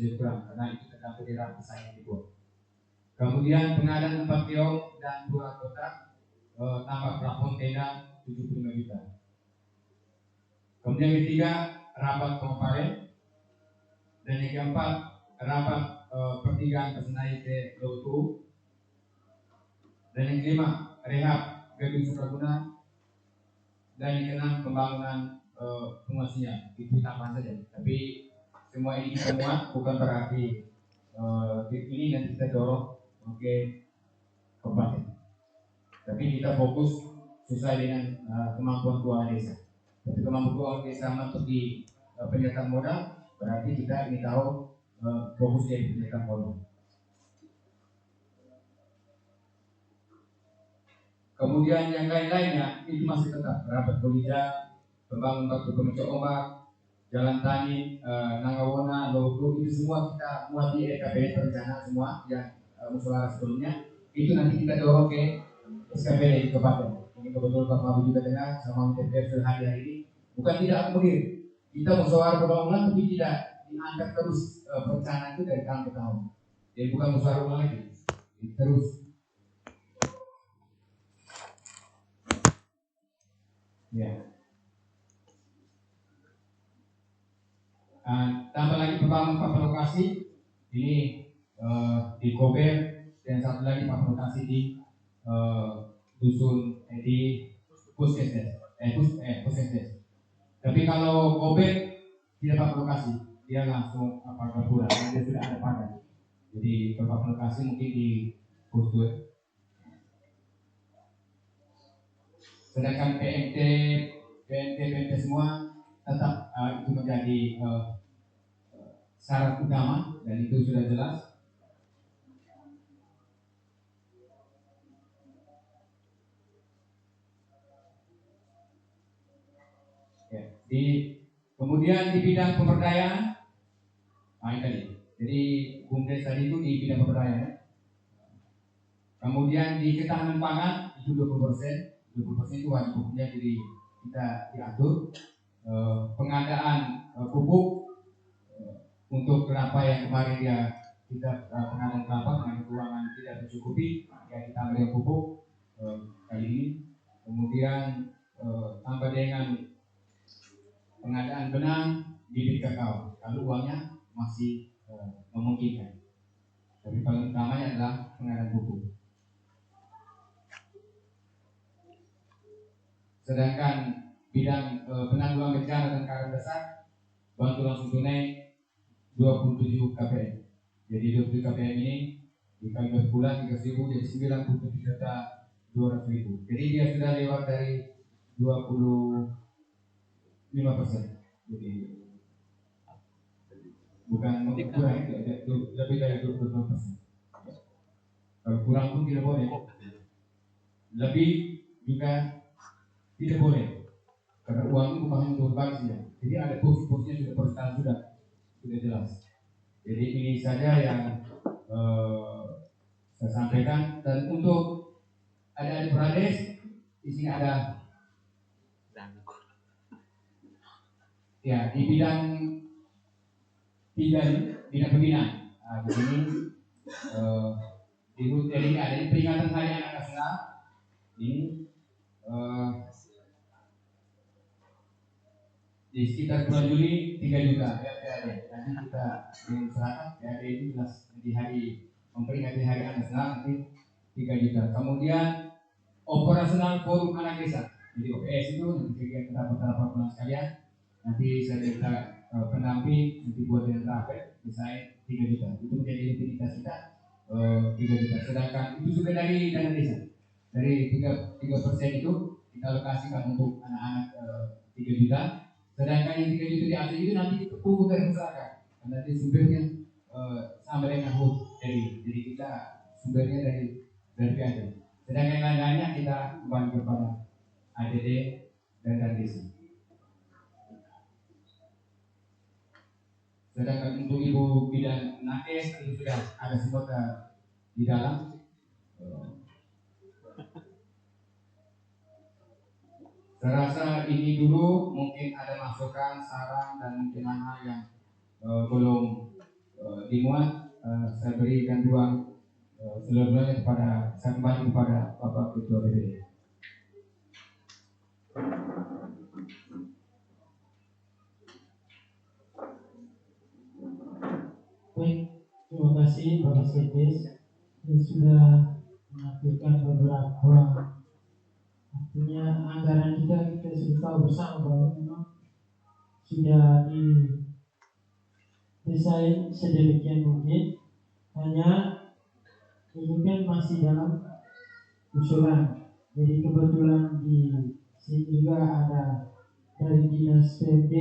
lebih kurang karena itu tergantung dari rapisan yang dibuat. Kemudian pengadaan 4 kios dan 2 kotak tambah plafon tenda 75 juta. Kemudian ketiga rapat komparen, dan yang keempat rapat pertigaan Kesenai ke Lotu, dan yang kelima rehab gedung Sepraguna, dan yang keenam pembangunan pengungsian. Itu tambahan saja, tapi semua ini kita muat bukan berarti ini nanti kita dorong ke kabupaten, tapi kita fokus sesuai dengan kemampuan keuangan desa. Tapi kemampuan keuangan desa untuk di penyertaan modal, berarti kita ini tahu fokus dari penyertaan modal. Kemudian yang lain-lainnya itu masih tetap rapat kolija, pembangunan batu pemecah ombak, jalan tani, Nangawona, Logo, itu semua kita buat di RKPD perencanaan semua yang musyawarah sebelumnya. Itu nanti kita dorong ke SKPD ke Kabupaten. Ini kebetulan Pak Mabu juga dengar sama MTPF sudah hadir hari ini. Bukan tidak akomodir, kita musyawarah berulang-ulang tapi tidak diangkat terus perencanaan itu dari tahun ke tahun. Jadi bukan musyawarah ulang lagi, terus. Ya. Tambah lagi pembangunan papan lokasi ini di Kober, dan satu lagi papan lokasi di dusun di Puskesdes. Tapi kalau Kober tidak papan lokasi, dia langsung gabungan, dia sudah ada padan. Jadi papan lokasi mungkin di Pustur. Sedangkan PMT semua tetap itu menjadi syarat utama, dan itu sudah jelas. Ya, kemudian di bidang pemberdayaan, tadi. Jadi BUMDes tadi itu di bidang pemberdayaan. Kemudian di ketahanan pangan itu 20%, 20% itu wajib hukumnya, jadi kita diatur. Pengadaan pupuk untuk kelapa yang kemarin ya kita pengadaan kelapa dengan keuangan tidak mencukupi, ya kita ambil pupuk kali ini. Kemudian tambah dengan pengadaan benang bibit kakao kalau uangnya masih memungkinkan. Tapi paling utamanya adalah pengadaan pupuk. Sedangkan bidang penanggulangan bencana dan keadaan dasar, bantu langsung tunai 27 KPM. Jadi 27 KPM ini dikali 12 bulan 3.000 jadi 97.200.000. Jadi dia sudah lewat dari 25%. Jadi bukan kurang, lebih dari 25%. Kalau kurang pun tidak boleh, lebih juga tidak boleh, karena uang itu bukan untuk berbagi ya. Jadi ada porsi-porsinya sudah perusahaan sudah jelas. Jadi ini saja yang saya sampaikan. Dan untuk adik-adik Prades, di sini ada ya di bidang bidang pembinaan. Nah, di sini jadi ada peringatan Hari Anak Nasional ini di sekitar bulan Juli 3 juta PAD. Nanti kita serahkan PAD itu jelas di hari memperingati Hari Anak Nasional nanti 3 juta. Kemudian operasional forum anak desa, jadi OPS itu nanti kegiatan rapat bulan sekalian. Nanti saya minta pendamping nanti buat yang terakhir misalnya 3 juta. Itu menjadi likuiditas kita 3 juta. Sedangkan itu juga dari dana desa. Dari 3% itu kita alokasikan untuk anak-anak 3 juta. Sedangkan yang 3 juta di atas itu nanti ditunggu dari masyarakat. Karena nanti sumbernya sama dengan HUT. Jadi kita sumbernya dari PAD. Sedangkan yang lainnya kita kembali kepada ADD dan dana desa. Sedangkan untuk ibu bidan nakes itu sudah ada semua di dalam. Saya rasa ini dulu, mungkin ada masukan, saran dan mungkin hal yang belum dimuat, saya berikan ruang seluruhnya kepada, saya kembali kepada Bapak Ketua BPD. Baik, terima kasih Bapak Sekdes yang sudah menampilkan beberapa, artinya anggaran kita sudah tahu bersama bahwa memang sudah didesain sedemikian mungkin, hanya ini kan masih dalam usulan. Jadi kebetulan di sini juga ada dari dinas PMD,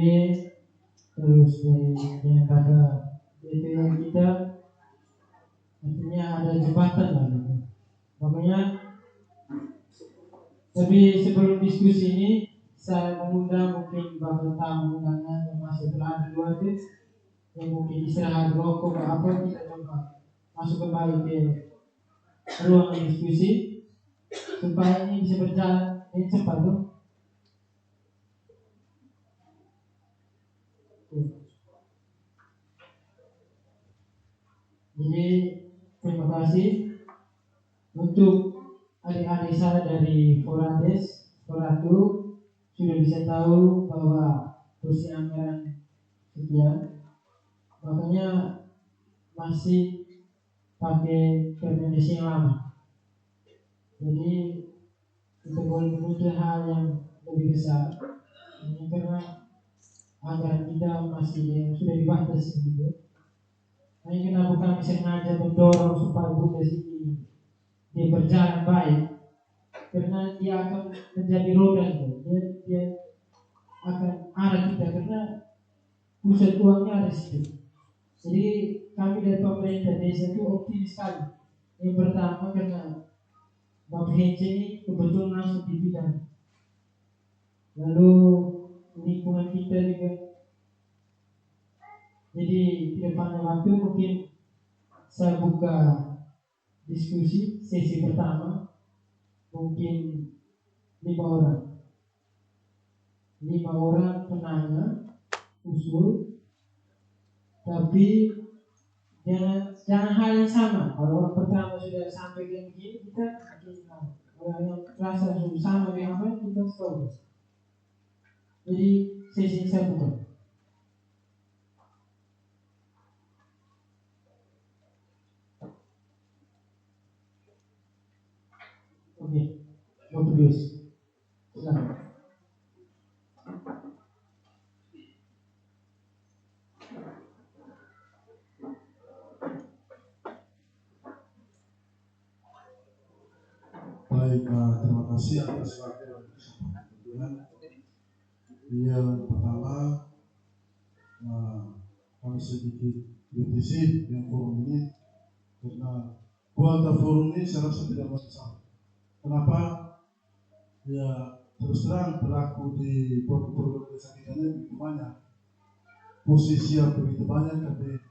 terus dari lembaga DPR kita, artinya ada jembatan lah gitu. Makanya, tapi sebelum diskusi ini saya mengundang mungkin bapak tamu undangan yang masih berada di luar itu, yang mungkin istirahat rokok atau apa, kita coba masuk kembali ke ruang diskusi supaya ini bisa berjalan cepat tuh. Jadi terima kasih untuk adik-adik saya dari Forades, Foratu sudah bisa tahu bahwa kursi anggaran sekian, makanya masih pakai rekomendasi yang lama. Jadi kita boleh menuju hal yang lebih besar, ini karena anggaran kita masih yang sudah dibatasi gitu. Nah, kenapa kami sengaja mendorong supaya BUMDes ini dia berjalan baik, karena dia akan menjadi roda itu. Dia akan arah kita, karena pusat uangnya ada di situ. Jadi kami dari pemerintah desa itu optimis sekali. Yang pertama karena Bapak Hence ini kebetulan langsung di bidang. Lalu lingkungan kita juga. Jadi di depan waktu mungkin saya buka diskusi sesi pertama, mungkin 5 orang penanya usul, tapi jangan hal yang sama. Kalau orang pertama sudah sampai ke begini, kita orang yang rasa sama dengan apa kita stop. Jadi sesi saya buka. Oke, mau terus. Silakan. Baik, terima kasih atas waktu dan kesempatan. Yang pertama, kami sedikit kritisi dengan forum ini karena kuota forum ini saya rasa tidak masalah. Kenapa? Ya terus terang berlaku di program desa kita ini begitu banyak, posisi yang begitu banyak, tapi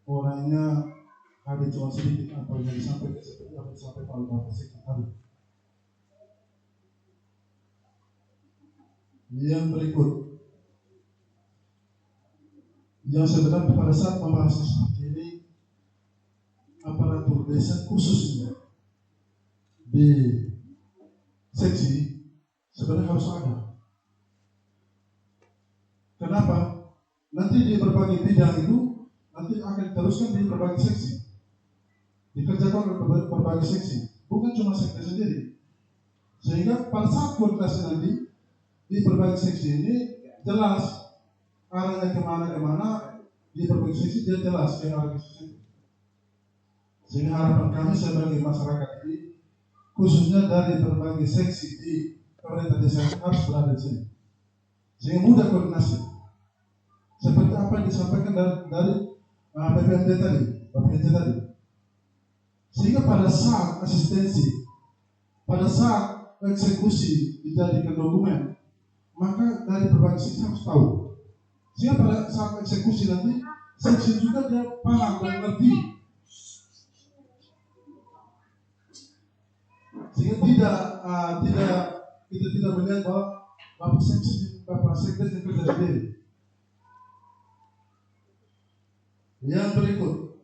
orangnya ada cuma sedikit apa yang disampaikan seperti apa yang disampaikan oleh Bapak Sekjen tadi. Yang berikut, yang sebenarnya pada saat membahas seperti ini, aparatur desa khususnya di seksi sebenarnya harus ada. Kenapa? Nanti di berbagai bidang itu nanti akan diteruskan di berbagai seksi, dikerjakan oleh berbagai seksi, bukan cuma sektor sendiri. Sehingga pada saat koordinasi nanti di berbagai seksi ini jelas arahnya kemana, di berbagai seksi dia jelas ke arah seksi. Sehingga harapan kami sebagai masyarakat ini, khususnya dari berbagai seksi di pemerintah desa harus berada di sini, sehingga mudah koordinasi. Seperti apa yang disampaikan dari PPMD tadi, Bapak Hence tadi. Sehingga pada saat asistensi, pada saat eksekusi dijadikan dokumen, maka dari berbagai seksi harus tahu. Sehingga pada saat eksekusi nanti, seksi juga dia paham dan ngerti. Sehingga kita tidak melihat bahwa Bapak Sekdes yang kerja sendiri. Yang berikut,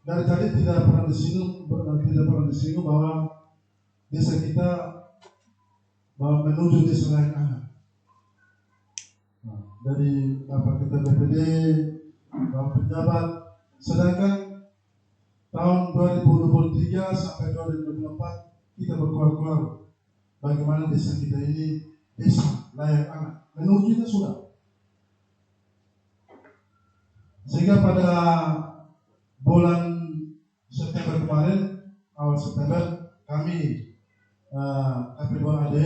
dari tadi tidak pernah disinggung bahwa desa kita bahwa menuju desa layak anak. Dari Bapak Ketua BPD, Bapak pejabat, sedangkan tahun 2023 sampai 2024 kita berkuar-kuar bagaimana desa kita ini desa layak anak. Menujunya sudah. Sehingga pada bulan September kemarin, awal September, kami KP2AD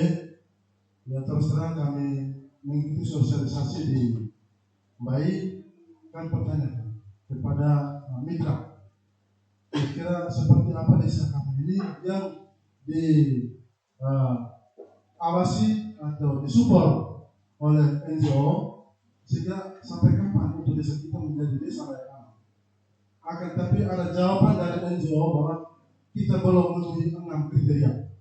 yang terus terang kami mengikuti sosialisasi di Mbai, kan pertanyaan kepada mitra, kira-kira seperti apa desa kami ini yang diawasi atau disupport oleh NGO, sehingga sampai kapan untuk desa kita menjadi desa layak anak. Akan tapi ada jawaban dari NGO bahwa kita belum memenuhi 6 kriteria,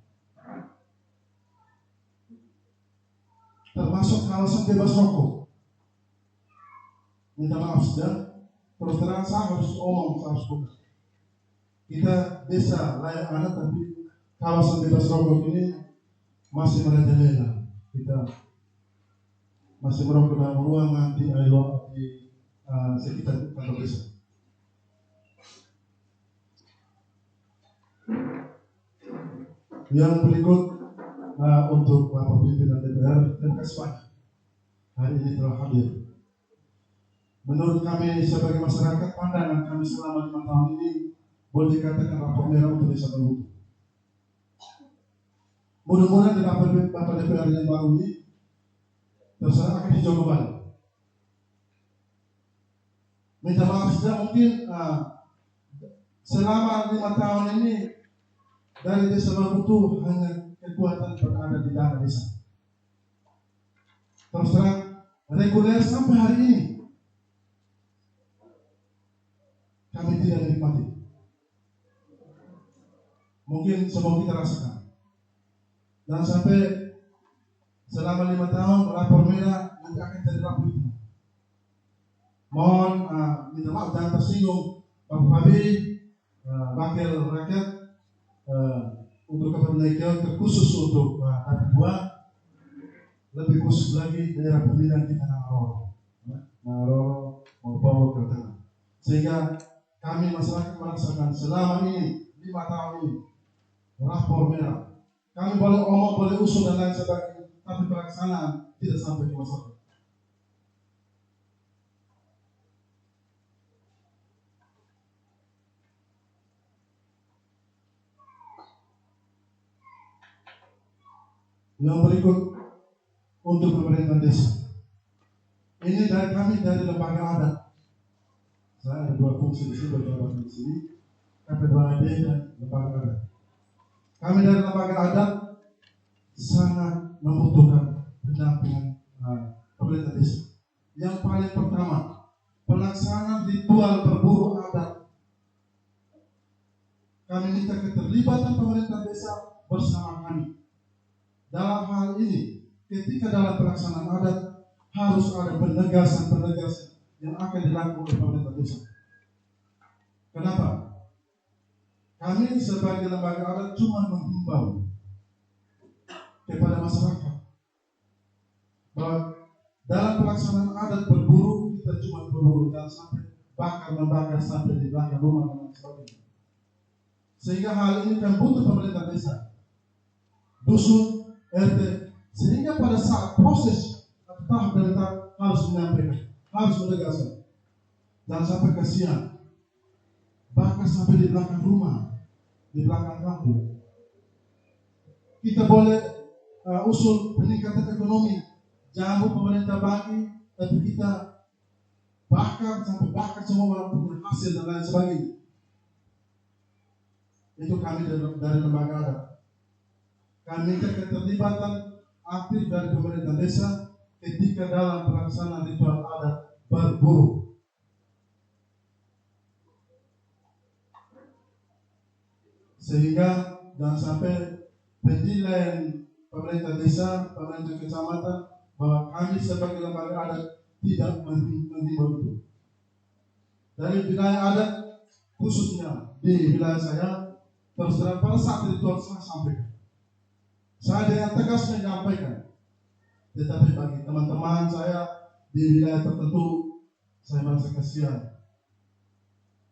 termasuk kawasan bebas rokok. Minta maaf saja, terus terang saya harus buka. Kita desa layak anak tapi kawasan bebas rokok ini masih merajalela. Kita masih merokok dalam ruangan di sekitar kantor desa. Yang berikut untuk Bapak Pimpinan DPR, terima kasih banyak hari ini telah hadir. Menurut kami sebagai masyarakat, pandangan kami selama 5 tahun ini boleh dikatakan rapor merah untuk desa Berbutu. Mudah-mudahan di Bapak DPR yang baru ini terserah akan hijau kembali. Minta maaf saja mungkin selama 5 tahun ini dari desa Berbutu hanya kekuatan berada di dana desa. Terus terang reguler sampai hari ini kami tidak menikmati. Mungkin semua kita rasakan. Dan sampai selama 5 tahun rapor merah nanti akan jadi rapor hitam. Mohon minta maaf jangan tersinggung Bapak Fabi, Wakil Rakyat, untuk kepentingan terkhusus untuk KP2, lebih khusus lagi daerah pemilihan kita Naroro mau ke tengah. Sehingga kami masyarakat merasakan selama ini 5 tahun ini rapor merah. Kami boleh omong, boleh usul dan lain sebagainya, tapi pelaksanaan tidak sampai ke masyarakat. Yang berikut untuk pemerintah desa. Ini dari kami dari lembaga adat. Saya ada 2 fungsi di sini, berjabat di sini, KP2AD dan lembaga adat. Kami dari lembaga adat sangat membutuhkan pendampingan pemerintah desa. Yang paling pertama, pelaksanaan ritual berburu adat. Kami minta keterlibatan pemerintah desa bersama kami. Dalam hal ini, ketika dalam pelaksanaan adat harus ada penegasan-penegasan yang akan dilakukan oleh pemerintah desa. Kenapa? Kami sebagai lembaga adat cuma menghimbau kepada masyarakat bahwa dalam pelaksanaan adat berburu kita cuma berburu, dan sampai bakar-membakar sampai di belakang rumah dan sebagainya. Sehingga hal ini kan butuh pemerintah desa, dusun, RT, sehingga pada saat proses atau tahap dari tahap harus menyampaikan, harus menegaskan, jangan sampai kasihan, bahkan sampai di belakang rumah, di belakang kampung. Kita boleh usul peningkatan ekonomi, jangan pemerintah bagi, tapi kita bakar sampai bakar semua orang punya hasil dan lain sebagainya. Itu kami dari lembaga adat. Kami minta keterlibatan aktif dari pemerintah desa ketika dalam pelaksanaan ritual adat berburu. Sehingga jangan sampai penilaian pemerintah desa, pemerintah kecamatan bahwa kami sebagai lembaga adat tidak menghimbau itu. Dari wilayah adat khususnya di wilayah saya, terus terang pada saat ritual saya sampaikan, saya dengan tegas menyampaikan. Tetapi bagi teman-teman saya di wilayah tertentu, saya merasa kasihan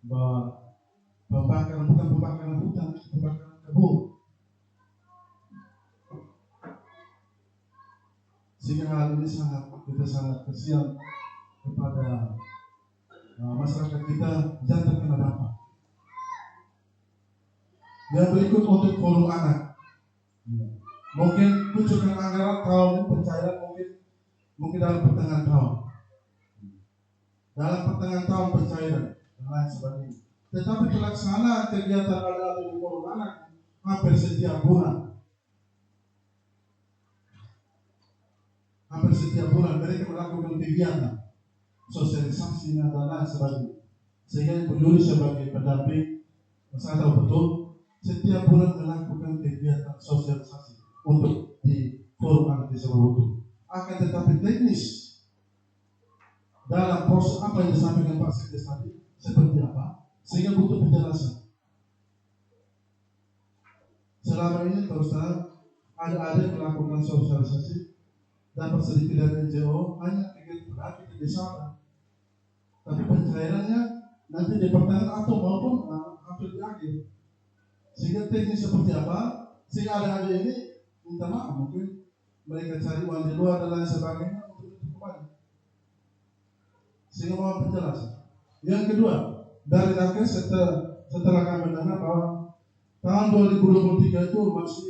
bahwa pembakaran bukan pembakaran hutan, pembakaran kebun, sehingga hal ini kita sangat kasihan kepada masyarakat kita yang terkena dampak. Yang berikut untuk forum anak, mungkin kucurkan anggaran tahun pencairan mungkin dalam pertengahan tahun, pencairan dan lain sebagainya. Tetapi pelaksanaan kegiatan ada di forum anak hampir setiap bulan. Mereka melakukan kegiatan sosialisasi dan lain sebagainya. Sehingga Ibu Yuli sebagai pendamping, saya tahu betul setiap bulan melakukan kegiatan sosialisasi untuk di forum anak desa Warutu. Akan tetapi teknis dalam proses apa yang disampaikan Pak Sekdes tadi seperti apa, sehingga butuh penjelasan. Selama ini terus terang ada melakukan sosialisasi, dapat sedikit dari NGO, hanya kegiatan di desa, tapi pencairannya nanti di pertengahan atau maupun hampir di akhir. Sehingga teknis seperti apa, sehingga ada ini minta maaf, mungkin mereka cari uang di luar dan lain sebagainya untuk kembali. Sehingga mohon penjelasan. Yang kedua, dari nakes setelah kami mendengar bahwa tahun 2023 itu masih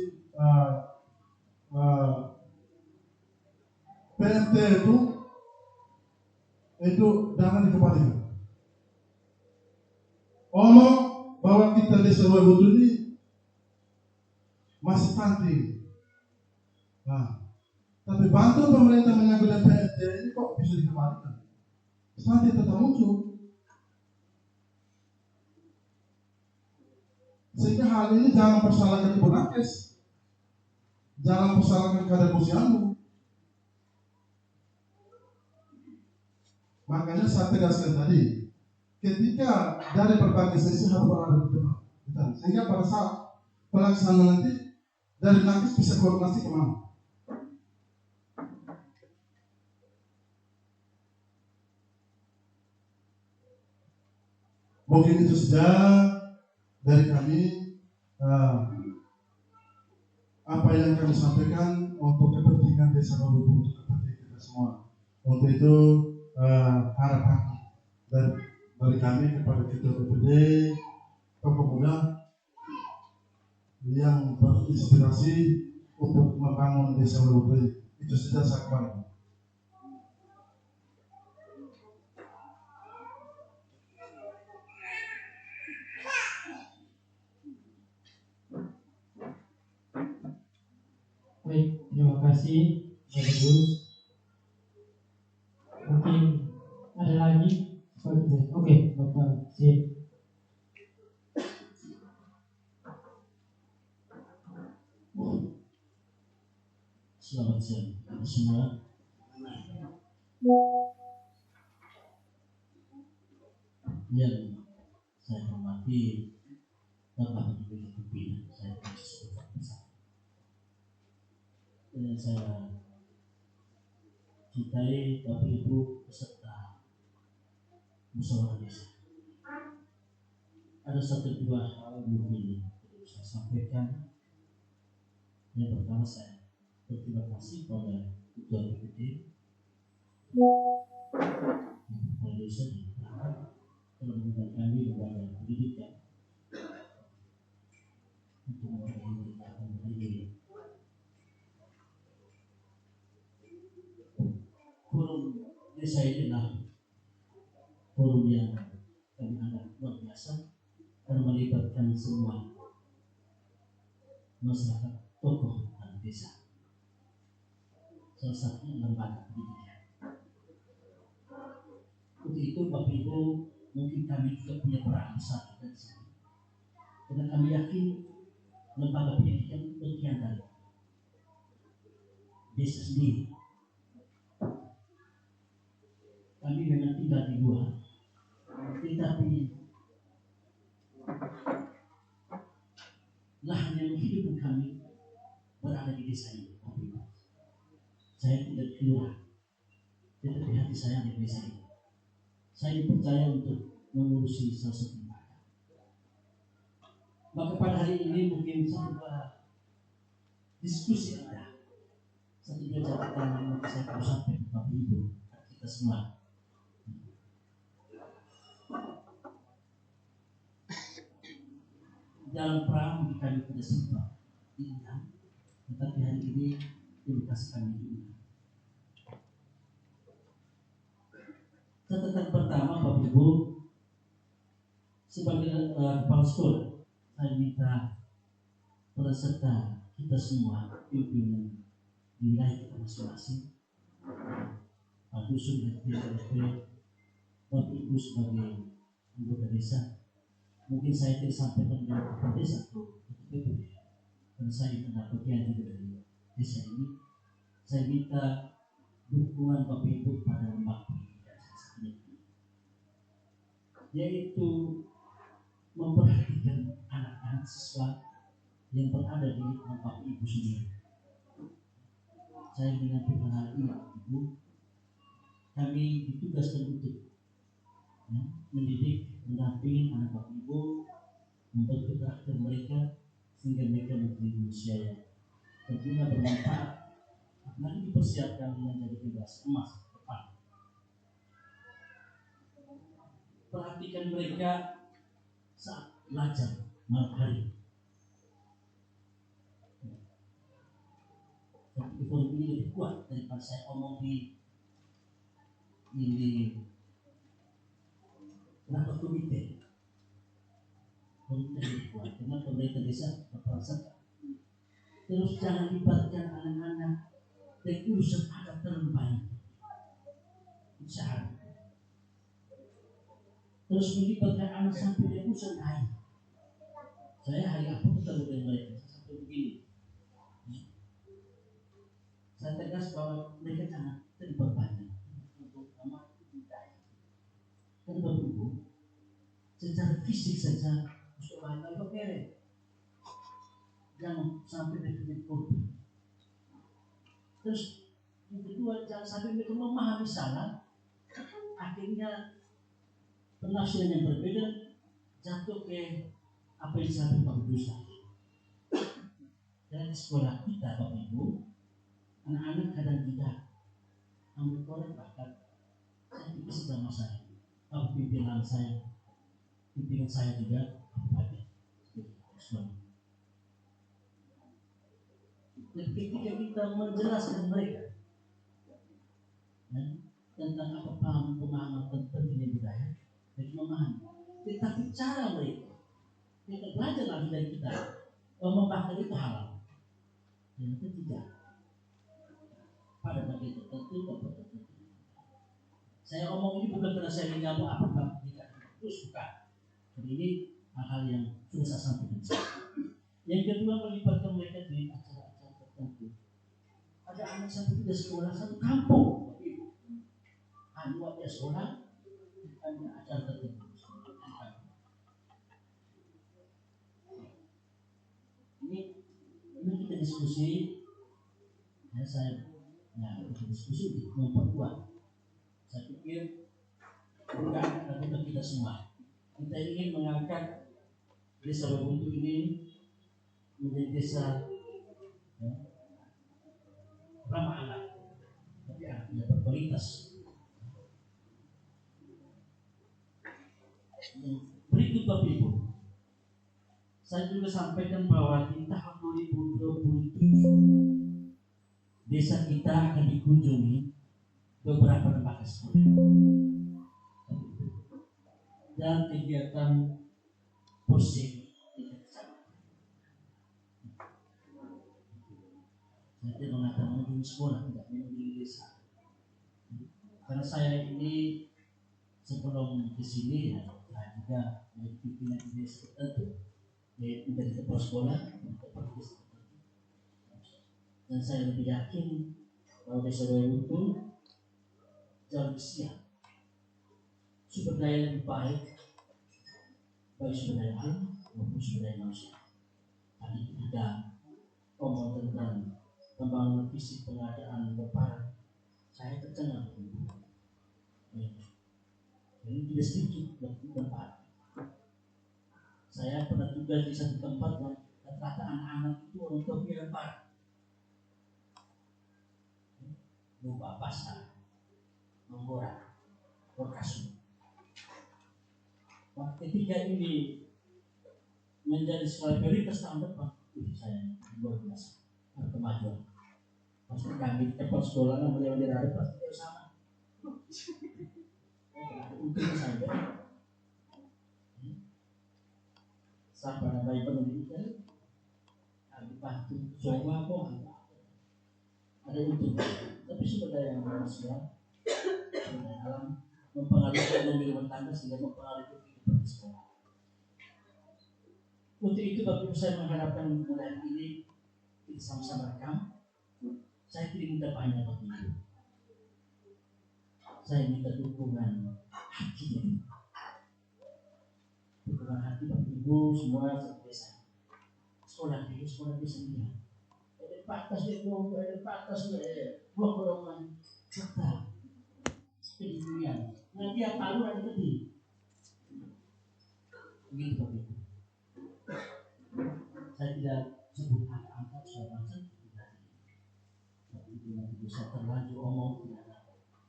PMT itu jangan dikembalikan. Omong bahwa kita desa Warutu ini masih penting. Nah, tapi bantu pemerintah menyangkut PMT ini kok bisa dikembalikan? Stunting tetap muncul. Sehingga hal ini jangan persalahkan Ibu Nakes, jangan persalahkan kader posyandu. Makanya saya tegaskan tadi, ketika dari berbagai sesi harus berada di depan, sehingga pada saat pelaksanaan nanti dari Nakes bisa koordinasi kemana. Mungkin itu saja dari kami, apa yang kami sampaikan untuk kepentingan desa Warutu, untuk kepentingan kita semua. Untuk itu harapan dari kami kepada Ketua DPD, pemuda yang berinspirasi untuk membangun desa Warutu. Itu saja saya kembali. Baik, terima kasih Pak Gus. Mungkin ada lagi? Oke, Bapak Sip. Selamat siang semua. Yang saya hormati Bapak Ibu Pimpinan, saya bersama. Dan saya cintai Bapak Ibu peserta musyawarah desa. Ada satu dua hal mungkin perlu saya sampaikan. Yang pertama, saya berterima kasih pada Ketua DPD Kepala Desa telah mengundang kami lembaga pendidikan untuk menghadiri kegiatan ini. Forum desa ini adalah forum yang kami anggap luar biasa dan melibatkan semua masyarakat, tokoh dan desa. Salah satunya lembaga pendidikan. Untuk itu Bapak Ibu, mungkin kami juga punya peran besar juga di sini. Karena kami yakin lembaga pendidikan itu bagian dari desa sendiri. kami memang tinggal di luar, tetapi lahan yang menghidupi kami berada di desa ini. Saya tidak keluar, tetapi hati saya di desa ini. Saya dipercaya untuk mengurusi salah satu lembaga. Maka pada hari ini mungkin satu diskusi ada, satu dua catatan yang mau saya perlu sampaikan kepada Ibu kita semua. Dalam perang kami tidak sempat diundang, tetapi hari ini dikasih kami diundang. Catatan pertama, Bapak Ibu, sebagai kepala sekolah, saya minta peserta kita semua, pimpinan di wilayah kita masing-masing, Pak Dusun dan DPRD, Bapak Ibu sebagai anggota desa. Mungkin saya tidak sampaikan dengan kepala desa atau DPRD, karena saya adalah bagian juga dari desa ini. Saya minta dukungan Bapak Ibu pada lembaga pendidikan ini, yaitu memperhatikan anak-anak siswa yang berada di Bapak Ibu sendiri. Saya menyampaikan hal ini, Ibu. Kami ditugaskan untuk mendidik, mendampingi anak Bapak Ibu, membentuk karakter mereka sehingga mereka menjadi manusia yang tentunya bermanfaat, apalagi dipersiapkan menjadi generasi emas depan. Perhatikan mereka saat belajar malam hari. Tapi ekonomi ini lebih kuat daripada saya omong di rapat komite. Komite lebih kuat karena pemerintah desa berperan. Terus jangan libatkan anak-anak dan urusan adat terlalu usaha. Terus melibatkan anak sampai dia urusan lain. Saya hari apa ketemu dengan mereka sampai begini. Saya tegas bahwa mereka jangan terlibat banyak untuk amat budaya. Karena Bapak Ibu, secara fisik saja sekolah itu keren. Jangan sampai menjadi korban. Terus yang kedua, jangan sampai mereka memahami salah, akhirnya penafsiran yang berbeda jatuh ke apa yang disampaikan dosa. Dan di sekolah kita, Bapak Ibu, anak-anak kadang tidak ambil korek, bahkan saya pikir sama saya, kalau pimpinan saya juga apa dan ketika kita menjelaskan mereka tentang apa pemahaman tentang budaya, mereka memahami. Tetapi cara mereka belajar langsung dari kita, membakar itu halal. Dan itu tidak. Pada bagian tertentu. Saya omong ini bukan karena saya ingin ngomong apa tidak terus, bukan. Jadi ini hal-hal yang sudah saya sampaikan. Yang kedua, melibatkan mereka di acara-acara tertentu. Ada anak satu tidak sekolah satu kampung, anak dia sekolah, hanya acara tertentu. Ini kita diskusi. Kita diskusi untuk memperkuat. Saya pikir bukan untuk kita semua. Kita ingin mengangkat desa Babuntu ini menjadi desa ramah anak, tapi anaknya berkualitas. Berikut Bapak Ibu, saya juga sampaikan bahwa di tahun 2027 desa kita akan dikunjungi beberapa lembaga sekolah dan kegiatan posting tingkat kecamatan. Saya tidak mengatakan mengunjungi sekolah, tidak mengunjungi desa. Karena saya ini sebelum ke sini saya juga menjadi pimpinan desa tertentu, yaitu menjadi kepala sekolah kepala desa tertentu. Dan saya lebih yakin bahwa desa itu jauh lebih siap sumber daya lebih baik, baik sumber daya alam maupun sumber daya manusia. Tadi ketika ngomong tentang pembangunan visi pengadaan lebaran, saya tercengang. Jadi tidak sedikit tempat. Saya pernah tugas di satu tempat yang rata-rata anak-anak itu orang tua punya lebaran. Lupa pasar, menggoreng, berkasut. Nah, ketika ini menjadi sebuah prioritas tahun depan, saya luar biasa, ada kemajuan. Pasti kami di tempat sekolah yang beliau ada pasti dia sama. Mungkin saja sampai baik pendidikan, kami bantu semua kok ada untung. Tapi sumber daya manusia, sumber daya alam mempengaruhi ekonomi rumah tangga sehingga mempengaruhi kehidupan di sekolah. Untuk itu Bapak Ibu saya mengharapkan mulai ini kita sama-sama rekam. Saya tidak minta banyak Bapak Ibu. Saya minta dukungan hati. Dukungan hati Bapak Ibu semua desa. Sekolah desa ini. Ada patas dia mau, ada patas dia buat golongan serta kehidupan. Nanti yang palu ada tadi. Begitu Bapak Ibu. Saya tidak sebut angka soal macam tidak. Tapi itu nanti bisa terlanjur omong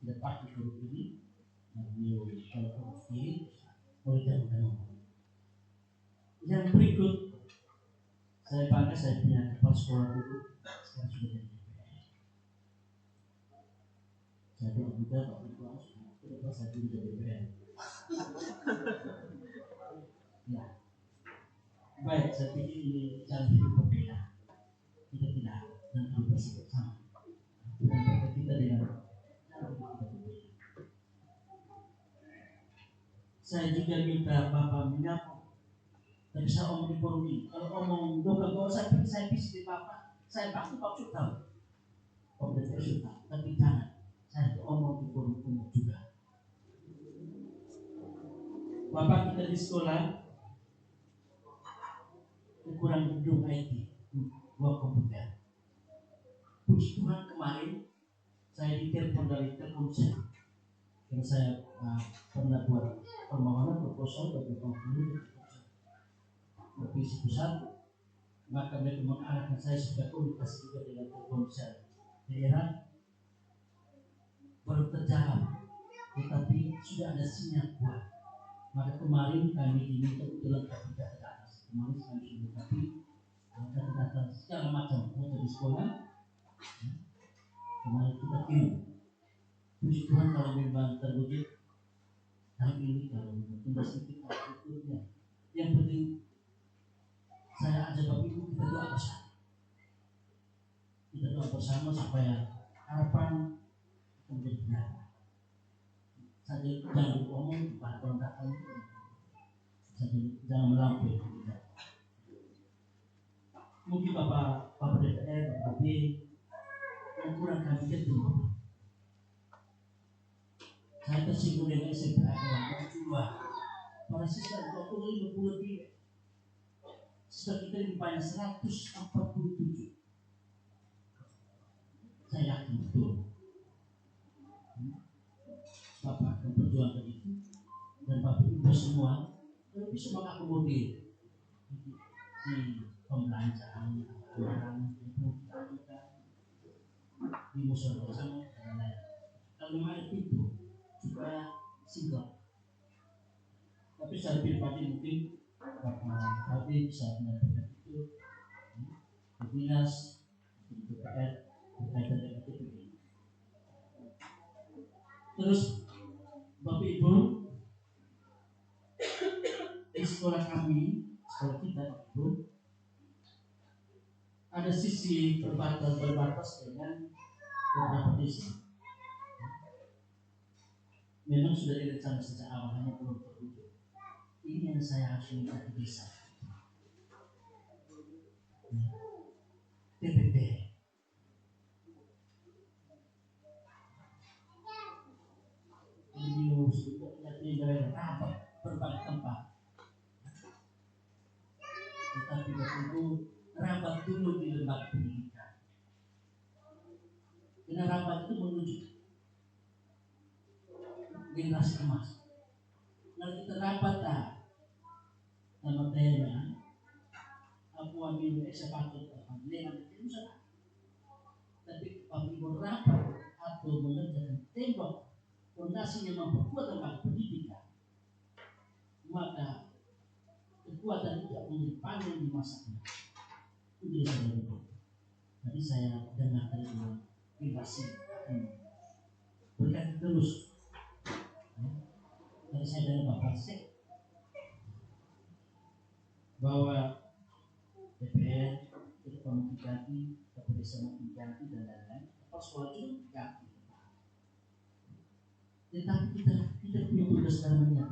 tidak pasti huruf ini. Nanti kalau huruf ini boleh jangan. Yang berikut saya bangga saya punya kepala sekolah dulu sekarang sudah jadi DPR. Saya doa juga Pak Ibu kenapa saya dulu jadi DPR. Ya. Baik, saya pikir ini cara hidup berbeda. Kita tidak dan hidup bersama. Dan kita dengan cara hidup kita berbeda. Saya juga minta Bapak menyapu. Tapi saya omong di forum ini. Kalau omong dokter saya bisik di Bapak. Saya pasti Pak tahu. Dokter sudah. Tapi jangan. Saya omong di forum umum juga. Bapak kita di sekolah kurang gedung IT, dua komputer. Puji Tuhan kemarin saya ditelepon dari Telkomsel karena saya pernah buat permohonan proposal bagi Telkomsel Provinsi Pusat, maka mereka mengarahkan saya sudah komunikasi juga dengan Telkomsel daerah baru terjalan, tetapi sudah ada sinyal kuat. Maka kemarin kami diminta untuk lengkapi data kemarin kami lengkapi data segala macam untuk di sekolah. Kemarin kita kirim. Puji Tuhan kalau memang terwujud hari ini kalau tidak sedikit itu yang penting saya ajak Bapak Ibu kita doa bersama. Kita doa bersama supaya harapan menjadi nyata. Saja jangan ngomong bahkan datang saja jangan melampaui. Mungkin Bapak DPR, Bapak B yang kurang kami ketemu. Saya tersinggung dengan SMP adalah kedua para siswa 50 lebih. Siswa kita lebih banyak 147. Saya yakin betul Bapak akan perjuangkan itu dan Bapak Ibu semua bisa mengakomodir di pembelanjaan anggaran di musyawarah bersama dan lain. Kalau ada pintu supaya singkat. Tapi secara pribadi mungkin Bapak Habib bisa menyampaikan itu di dinas di DPR berkaitan dengan itu. Terus Bapak Ibu di sekolah kami, sekolah kita Bapak Ibu ada sisi berbatas dengan beberapa desa. Memang sudah direncanakan sejak awal hanya belum terwujud. Ini yang saya harus minta di desa. TPP. Ini sudah rapat berbagai tempat. Tetapi waktu itu rapat dulu di lembaga pendidikan. Karena rapat itu menuju generasi emas. Kalau kita rapat sama tema, aku ambil ekspatut lewat itu salah. Tapi apabila rapat atau mengerjakan tembok fondasi yang memperkuat lembaga pendidikan, maka kekuatan itu akan dipanggil di masa ini. Itu dia saudara. Tadi saya dengar dari generasi berkata terus. Tadi saya dari Bapak Sek bahwa DPR, Komisi Jati, Kepolisian Jati dan lain-lain, persoalan itu diganti. Tetapi kita punya tugas namanya